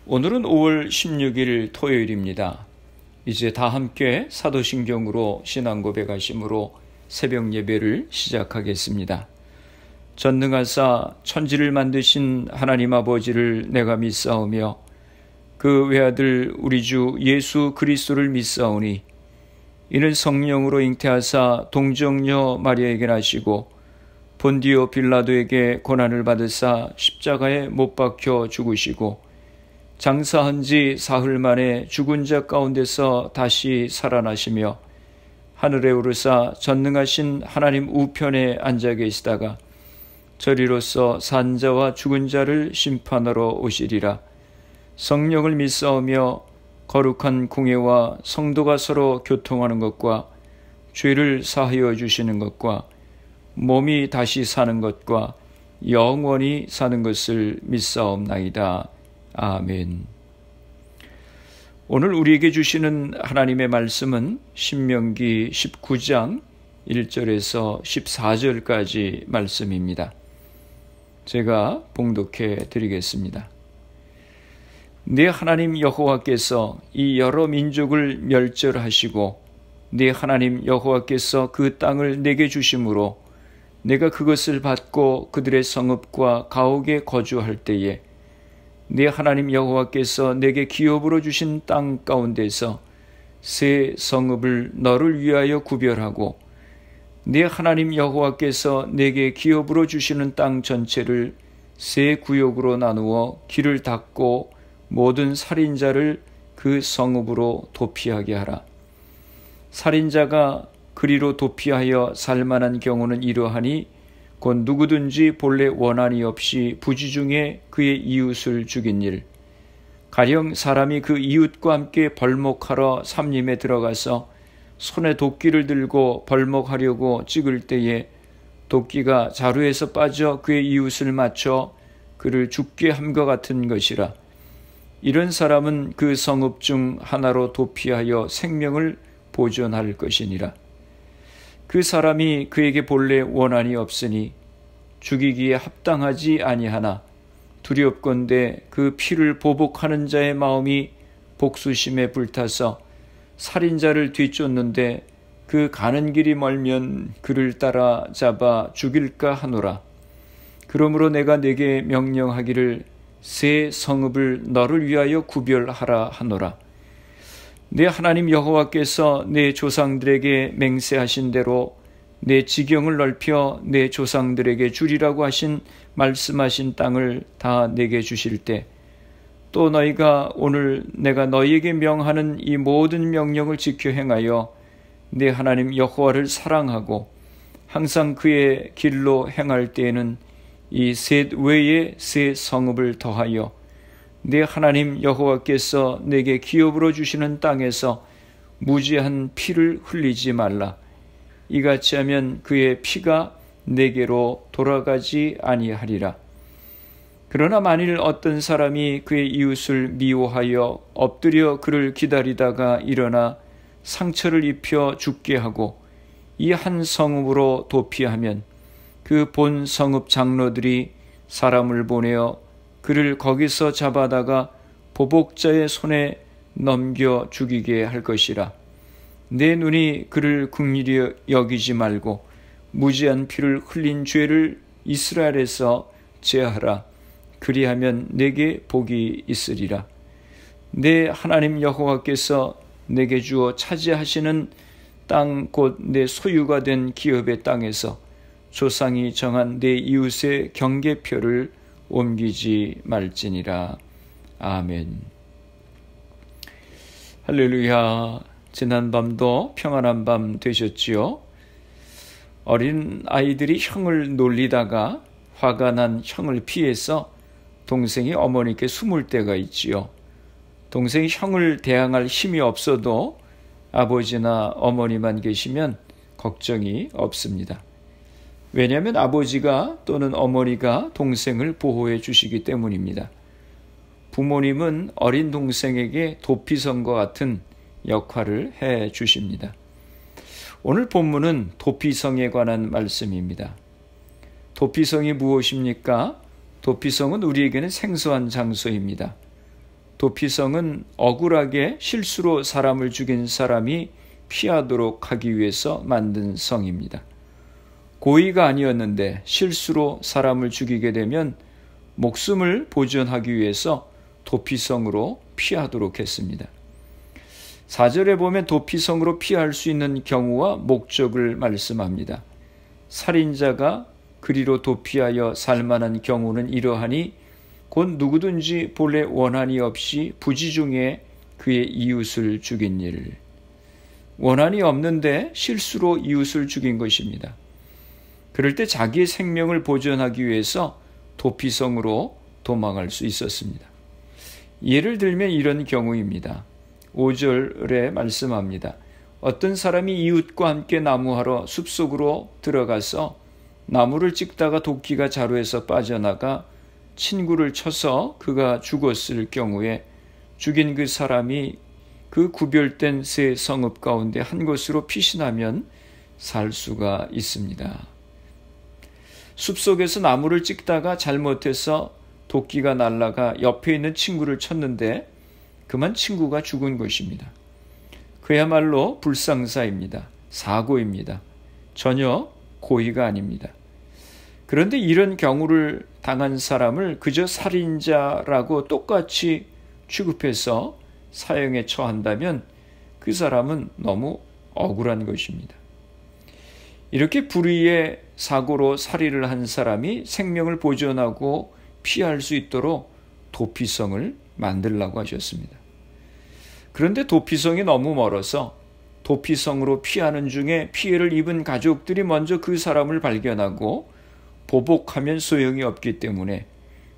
오늘은 5월 16일 토요일입니다. 이제 다 함께 사도신경으로 신앙 고백하심으로 새벽 예배를 시작하겠습니다. 전능하사 천지를 만드신 하나님 아버지를 내가 믿사오며 그 외아들 우리 주 예수 그리스도를 믿사오니 이는 성령으로 잉태하사 동정녀 마리아에게 나시고 본디오 빌라도에게 고난을 받으사 십자가에 못 박혀 죽으시고 장사한 지 사흘 만에 죽은 자 가운데서 다시 살아나시며 하늘에 오르사 전능하신 하나님 우편에 앉아 계시다가 저리로서 산 자와 죽은 자를 심판하러 오시리라. 성령을 믿사오며 거룩한 공예와 성도가 서로 교통하는 것과 죄를 사하여 주시는 것과 몸이 다시 사는 것과 영원히 사는 것을 믿사옵나이다. 아멘. 오늘 우리에게 주시는 하나님의 말씀은 신명기 19장 1절에서 14절까지 말씀입니다. 제가 봉독해 드리겠습니다. 네 하나님 여호와께서 이 여러 민족을 멸절하시고 네 하나님 여호와께서 그 땅을 내게 주심으로 내가 그것을 받고 그들의 성읍과 가옥에 거주할 때에 네 하나님 여호와께서 내게 기업으로 주신 땅 가운데서 새 성읍을 너를 위하여 구별하고 네 하나님 여호와께서 내게 기업으로 주시는 땅 전체를 새 구역으로 나누어 길을 닫고 모든 살인자를 그 성읍으로 도피하게 하라. 살인자가 그리로 도피하여 살만한 경우는 이러하니 곧 누구든지 본래 원한이 없이 부지중에 그의 이웃을 죽인 일, 가령 사람이 그 이웃과 함께 벌목하러 삼림에 들어가서 손에 도끼를 들고 벌목하려고 찍을 때에 도끼가 자루에서 빠져 그의 이웃을 맞춰 그를 죽게 함과 같은 것이라. 이런 사람은 그 성읍 중 하나로 도피하여 생명을 보존할 것이니라. 그 사람이 그에게 본래 원한이 없으니 죽이기에 합당하지 아니하나 두렵건대 그 피를 보복하는 자의 마음이 복수심에 불타서 살인자를 뒤쫓는데 그 가는 길이 멀면 그를 따라 잡아 죽일까 하노라. 그러므로 내가 네게 명령하기를 새 성읍을 너를 위하여 구별하라 하노라. 내 하나님 여호와께서 내 조상들에게 맹세하신 대로 내 지경을 넓혀 내 조상들에게 주리라고 하신 말씀하신 땅을 다 내게 주실 때 또 너희가 오늘 내가 너희에게 명하는 이 모든 명령을 지켜 행하여 내 하나님 여호와를 사랑하고 항상 그의 길로 행할 때에는 이 셋 외에 새 성읍을 더하여 내 하나님 여호와께서 내게 기업으로 주시는 땅에서 무지한 피를 흘리지 말라. 이같이 하면 그의 피가 내게로 돌아가지 아니하리라. 그러나 만일 어떤 사람이 그의 이웃을 미워하여 엎드려 그를 기다리다가 일어나 상처를 입혀 죽게 하고 이 한 성읍으로 도피하면 그 본 성읍 장로들이 사람을 보내어 그를 거기서 잡아다가 보복자의 손에 넘겨 죽이게 할 것이라. 내 눈이 그를 긍휼히 여기지 말고 무지한 피를 흘린 죄를 이스라엘에서 제하라. 그리하면 내게 복이 있으리라. 내 하나님 여호와께서 내게 주어 차지하시는 땅 곧 내 소유가 된 기업의 땅에서 조상이 정한 내 이웃의 경계표를 옮기지 말지니라. 아멘. 할렐루야. 지난밤도 평안한 밤 되셨지요? 어린 아이들이 형을 놀리다가 화가 난 형을 피해서 동생이 어머니께 숨을 때가 있지요. 동생이 형을 대항할 힘이 없어도 아버지나 어머니만 계시면 걱정이 없습니다. 왜냐하면 아버지가 또는 어머니가 동생을 보호해 주시기 때문입니다. 부모님은 어린 동생에게 도피성과 같은 역할을 해 주십니다. 오늘 본문은 도피성에 관한 말씀입니다. 도피성이 무엇입니까? 도피성은 우리에게는 생소한 장소입니다. 도피성은 억울하게 실수로 사람을 죽인 사람이 피하도록 하기 위해서 만든 성입니다. 고의가 아니었는데 실수로 사람을 죽이게 되면 목숨을 보존하기 위해서 도피성으로 피하도록 했습니다. 4절에 보면 도피성으로 피할 수 있는 경우와 목적을 말씀합니다. 살인자가 그리로 도피하여 살만한 경우는 이러하니 곧 누구든지 본래 원한이 없이 부지중에 그의 이웃을 죽인 일. 원한이 없는데 실수로 이웃을 죽인 것입니다. 그럴 때 자기의 생명을 보존하기 위해서 도피성으로 도망할 수 있었습니다. 예를 들면 이런 경우입니다. 5절에 말씀합니다. 어떤 사람이 이웃과 함께 나무하러 숲속으로 들어가서 나무를 찍다가 도끼가 자루에서 빠져나가 친구를 쳐서 그가 죽었을 경우에 죽인 그 사람이 그 구별된 세 성읍 가운데 한 곳으로 피신하면 살 수가 있습니다. 숲속에서 나무를 찍다가 잘못해서 도끼가 날아가 옆에 있는 친구를 쳤는데 그만 친구가 죽은 것입니다. 그야말로 불상사입니다. 사고입니다. 전혀 고의가 아닙니다. 그런데 이런 경우를 당한 사람을 그저 살인자라고 똑같이 취급해서 사형에 처한다면 그 사람은 너무 억울한 것입니다. 이렇게 불의의 사고로 살인을 한 사람이 생명을 보존하고 피할 수 있도록 도피성을 만들라고 하셨습니다. 그런데 도피성이 너무 멀어서 도피성으로 피하는 중에 피해를 입은 가족들이 먼저 그 사람을 발견하고 보복하면 소용이 없기 때문에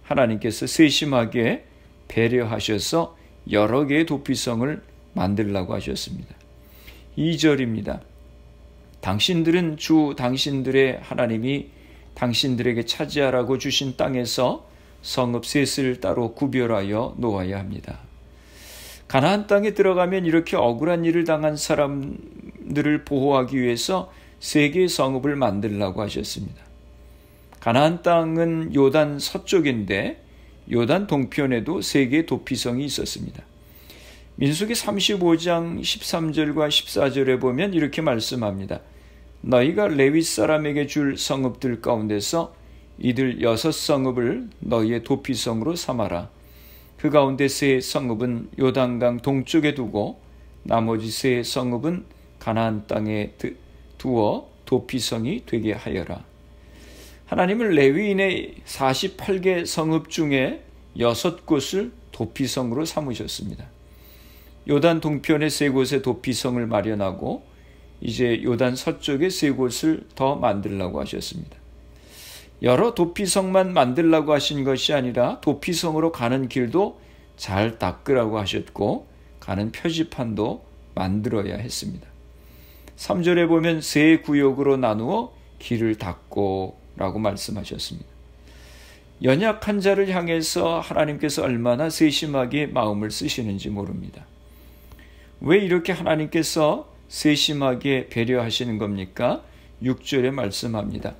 하나님께서 세심하게 배려하셔서 여러 개의 도피성을 만들라고 하셨습니다. 2절입니다. 당신들은 주 당신들의 하나님이 당신들에게 차지하라고 주신 땅에서 성읍 셋을 따로 구별하여 놓아야 합니다. 가나안 땅에 들어가면 이렇게 억울한 일을 당한 사람들을 보호하기 위해서 세 개의 성읍을 만들라고 하셨습니다. 가나안 땅은 요단 서쪽인데 요단 동편에도 세 개의 도피성이 있었습니다. 민수기 35장 13절과 14절에 보면 이렇게 말씀합니다. 너희가 레위 사람에게 줄 성읍들 가운데서 이들 6성읍을 너희의 도피성으로 삼아라. 그 가운데 세 성읍은 요단강 동쪽에 두고 나머지 세 성읍은 가나안 땅에 두어 도피성이 되게 하여라. 하나님은 레위인의 48개 성읍 중에 6곳을 도피성으로 삼으셨습니다. 요단 동편의 3곳의 도피성을 마련하고 이제 요단 서쪽에 3곳을 더 만들라고 하셨습니다. 여러 도피성만 만들라고 하신 것이 아니라 도피성으로 가는 길도 잘 닦으라고 하셨고 가는 표지판도 만들어야 했습니다. 3절에 보면 세 구역으로 나누어 길을 닦고 라고 말씀하셨습니다. 연약한 자를 향해서 하나님께서 얼마나 세심하게 마음을 쓰시는지 모릅니다. 왜 이렇게 하나님께서 세심하게 배려하시는 겁니까? 6절에 말씀합니다.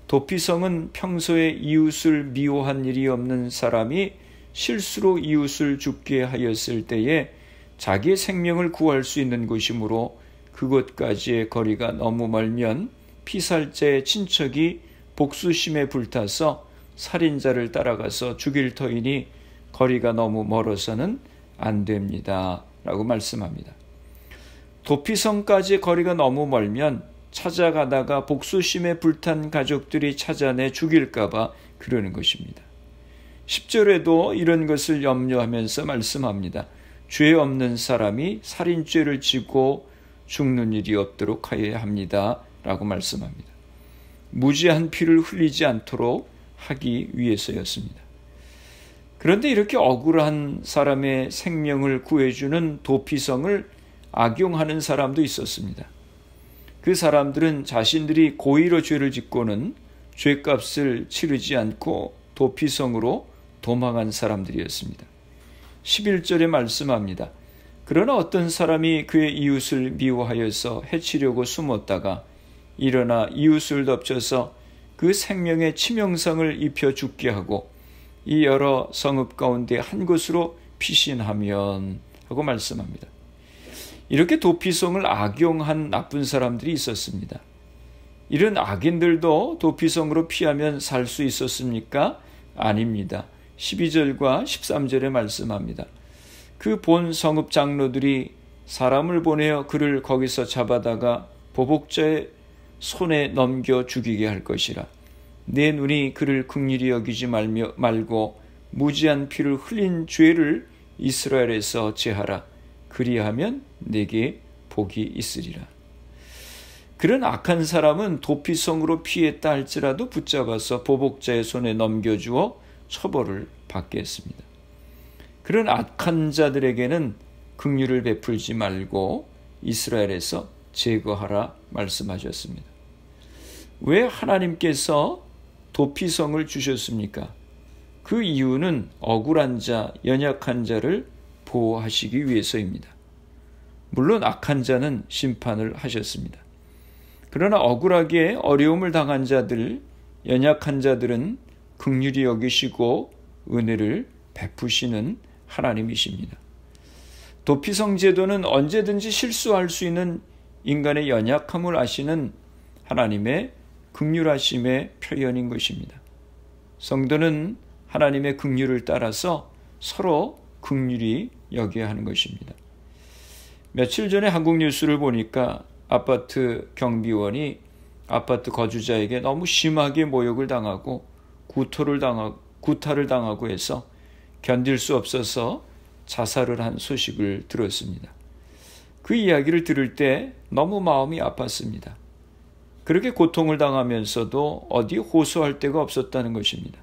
도피성은 평소에 이웃을 미워한 일이 없는 사람이 실수로 이웃을 죽게 하였을 때에 자기의 생명을 구할 수 있는 곳이므로 그곳까지의 거리가 너무 멀면 피살자의 친척이 복수심에 불타서 살인자를 따라가서 죽일 터이니 거리가 너무 멀어서는 안 됩니다. 라고 말씀합니다. 도피성까지 거리가 너무 멀면 찾아가다가 복수심에 불탄 가족들이 찾아내 죽일까봐 그러는 것입니다. 10절에도 이런 것을 염려하면서 말씀합니다. 죄 없는 사람이 살인죄를 지고 죽는 일이 없도록 하여야 합니다. 라고 말씀합니다. 무지한 피를 흘리지 않도록 하기 위해서였습니다. 그런데 이렇게 억울한 사람의 생명을 구해주는 도피성을 악용하는 사람도 있었습니다. 그 사람들은 자신들이 고의로 죄를 짓고는 죄값을 치르지 않고 도피성으로 도망한 사람들이었습니다. 11절에 말씀합니다. 그러나 어떤 사람이 그의 이웃을 미워하여서 해치려고 숨었다가 일어나 이웃을 덮쳐서 그 생명의 치명상을 입혀 죽게 하고 이 여러 성읍 가운데 한 곳으로 피신하면 하고 말씀합니다. 이렇게 도피성을 악용한 나쁜 사람들이 있었습니다. 이런 악인들도 도피성으로 피하면 살 수 있었습니까? 아닙니다. 12절과 13절에 말씀합니다. 그 본 성읍 장로들이 사람을 보내어 그를 거기서 잡아다가 보복자의 손에 넘겨 죽이게 할 것이라. 내 눈이 그를 긍휼히 여기지 말고 무지한 피를 흘린 죄를 이스라엘에서 제하라. 그리하면 내게 복이 있으리라. 그런 악한 사람은 도피성으로 피했다 할지라도 붙잡아서 보복자의 손에 넘겨주어 처벌을 받게 했습니다. 그런 악한 자들에게는 긍휼을 베풀지 말고 이스라엘에서 제거하라 말씀하셨습니다. 왜 하나님께서 도피성을 주셨습니까? 그 이유는 억울한 자, 연약한 자를 보호하시기 위해서입니다. 물론 악한 자는 심판을 하셨습니다. 그러나 억울하게 어려움을 당한 자들, 연약한 자들은 긍휼히 여기시고 은혜를 베푸시는 하나님이십니다. 도피성 제도는 언제든지 실수할 수 있는 인간의 연약함을 아시는 하나님의 긍휼하심의 표현인 것입니다. 성도는 하나님의 긍휼을 따라서 서로 긍휼히 여겨야 하는 것입니다. 며칠 전에 한국 뉴스를 보니까 아파트 경비원이 아파트 거주자에게 너무 심하게 모욕을 당하고 구타를 당하고 해서 견딜 수 없어서 자살을 한 소식을 들었습니다. 그 이야기를 들을 때 너무 마음이 아팠습니다. 그렇게 고통을 당하면서도 어디 호소할 데가 없었다는 것입니다.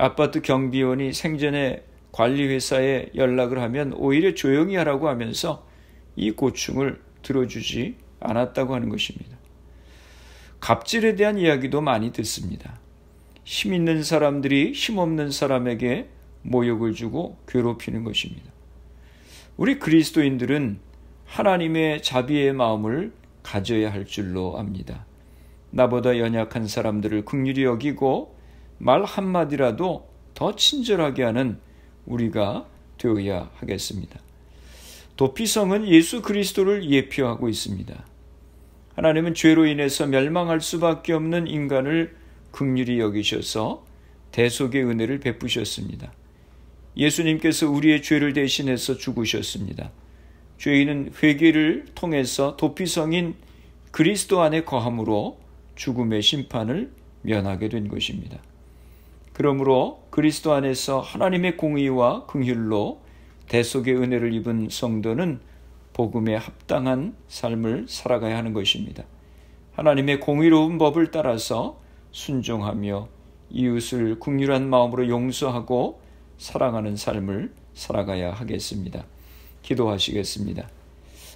아파트 경비원이 생전에 관리회사에 연락을 하면 오히려 조용히 하라고 하면서 이 고충을 들어주지 않았다고 하는 것입니다. 갑질에 대한 이야기도 많이 듣습니다. 힘 있는 사람들이 힘없는 사람에게 모욕을 주고 괴롭히는 것입니다. 우리 그리스도인들은 하나님의 자비의 마음을 가져야 할 줄로 압니다. 나보다 연약한 사람들을 긍휼히 여기고 말 한마디라도 더 친절하게 하는 우리가 되어야 하겠습니다. 도피성은 예수 그리스도를 예표하고 있습니다. 하나님은 죄로 인해서 멸망할 수밖에 없는 인간을 긍휼히 여기셔서 대속의 은혜를 베푸셨습니다. 예수님께서 우리의 죄를 대신해서 죽으셨습니다. 죄인은 회개를 통해서 도피성인 그리스도 안에 거함으로 죽음의 심판을 면하게 된 것입니다. 그러므로 그리스도 안에서 하나님의 공의와 긍휼로 대속의 은혜를 입은 성도는 복음에 합당한 삶을 살아가야 하는 것입니다. 하나님의 공의로운 법을 따라서 순종하며 이웃을 긍휼한 마음으로 용서하고 사랑하는 삶을 살아가야 하겠습니다. 기도하시겠습니다.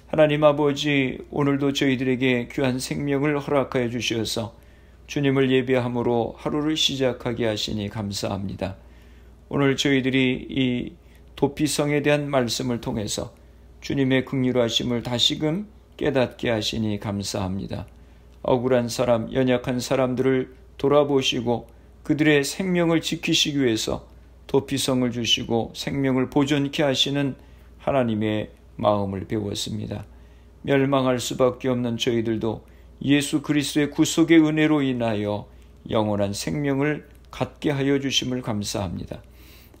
하나님 아버지, 오늘도 저희들에게 귀한 생명을 허락하여 주셔서 주님을 예배함으로 하루를 시작하게 하시니 감사합니다. 오늘 저희들이 이 도피성에 대한 말씀을 통해서 주님의 긍휼하심을 다시금 깨닫게 하시니 감사합니다. 억울한 사람, 연약한 사람들을 돌아보시고 그들의 생명을 지키시기 위해서 도피성을 주시고 생명을 보존케 하시는 하나님의 마음을 배웠습니다. 멸망할 수밖에 없는 저희들도 예수 그리스도의 구속의 은혜로 인하여 영원한 생명을 갖게 하여 주심을 감사합니다.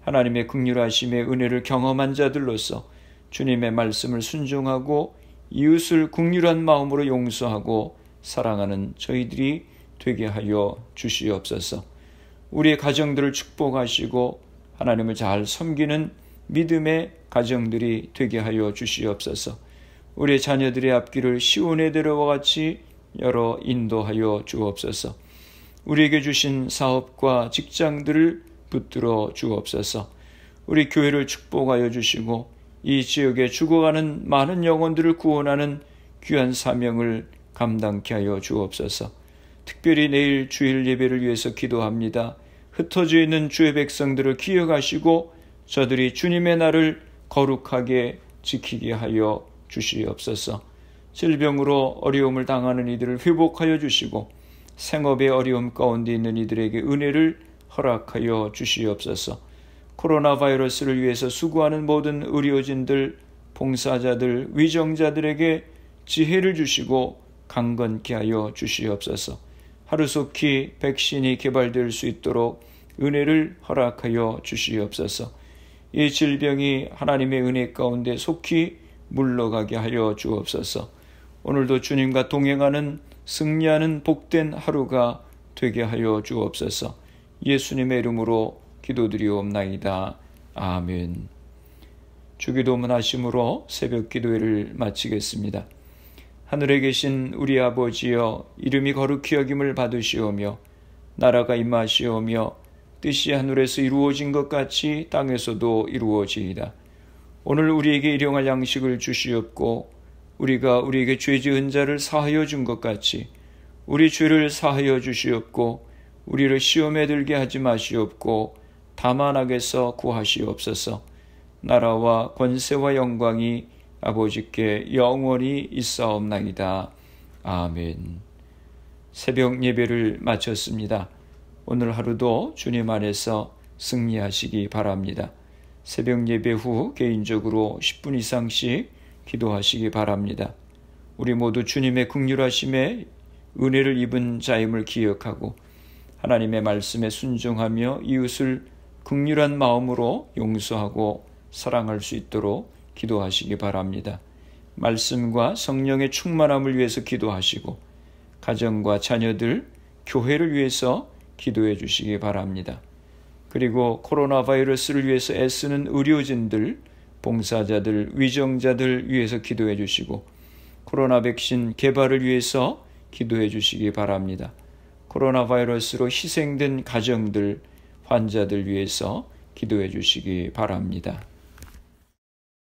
하나님의 긍휼하심의 은혜를 경험한 자들로서 주님의 말씀을 순종하고 이웃을 긍휼한 마음으로 용서하고 사랑하는 저희들이 되게 하여 주시옵소서. 우리의 가정들을 축복하시고 하나님을 잘 섬기는 믿음의 가정들이 되게 하여 주시옵소서. 우리의 자녀들의 앞길을 시온의 대로와 같이 열어 인도하여 주옵소서. 우리에게 주신 사업과 직장들을 붙들어 주옵소서. 우리 교회를 축복하여 주시고 이 지역에 죽어가는 많은 영혼들을 구원하는 귀한 사명을 감당케 하여 주옵소서. 특별히 내일 주일 예배를 위해서 기도합니다. 흩어져 있는 주의 백성들을 기억하시고 저들이 주님의 날을 거룩하게 지키게 하여 주시옵소서. 질병으로 어려움을 당하는 이들을 회복하여 주시고 생업의 어려움 가운데 있는 이들에게 은혜를 허락하여 주시옵소서. 코로나 바이러스를 위해서 수고하는 모든 의료진들, 봉사자들, 위정자들에게 지혜를 주시고 강건케 하여 주시옵소서. 하루속히 백신이 개발될 수 있도록 은혜를 허락하여 주시옵소서. 이 질병이 하나님의 은혜 가운데 속히 물러가게 하여 주옵소서. 오늘도 주님과 동행하는 승리하는 복된 하루가 되게 하여 주옵소서. 예수님의 이름으로 기도드리옵나이다. 아멘. 주기도문 하심으로 새벽 기도회를 마치겠습니다. 하늘에 계신 우리 아버지여, 이름이 거룩히 여김을 받으시오며 나라가 임하시오며 뜻이 하늘에서 이루어진 것 같이 땅에서도 이루어지이다. 오늘 우리에게 일용할 양식을 주시옵고 우리가 우리에게 죄 지은 자를 사하여 준 것 같이 우리 죄를 사하여 주시옵고 우리를 시험에 들게 하지 마시옵고 다만 악에서 구하시옵소서. 나라와 권세와 영광이 아버지께 영원히 있사옵나이다. 아멘. 새벽 예배를 마쳤습니다. 오늘 하루도 주님 안에서 승리하시기 바랍니다. 새벽 예배 후 개인적으로 10분 이상씩 기도하시기 바랍니다. 우리 모두 주님의 긍휼하심에 은혜를 입은 자임을 기억하고 하나님의 말씀에 순종하며 이웃을 긍휼한 마음으로 용서하고 사랑할 수 있도록 기도하시기 바랍니다. 말씀과 성령의 충만함을 위해서 기도하시고 가정과 자녀들, 교회를 위해서 기도해 주시기 바랍니다. 그리고 코로나 바이러스를 위해서 애쓰는 의료진들, 봉사자들, 위정자들 위해서 기도해 주시고 코로나 백신 개발을 위해서 기도해 주시기 바랍니다. 코로나 바이러스로 희생된 가정들, 환자들 위해서 기도해 주시기 바랍니다.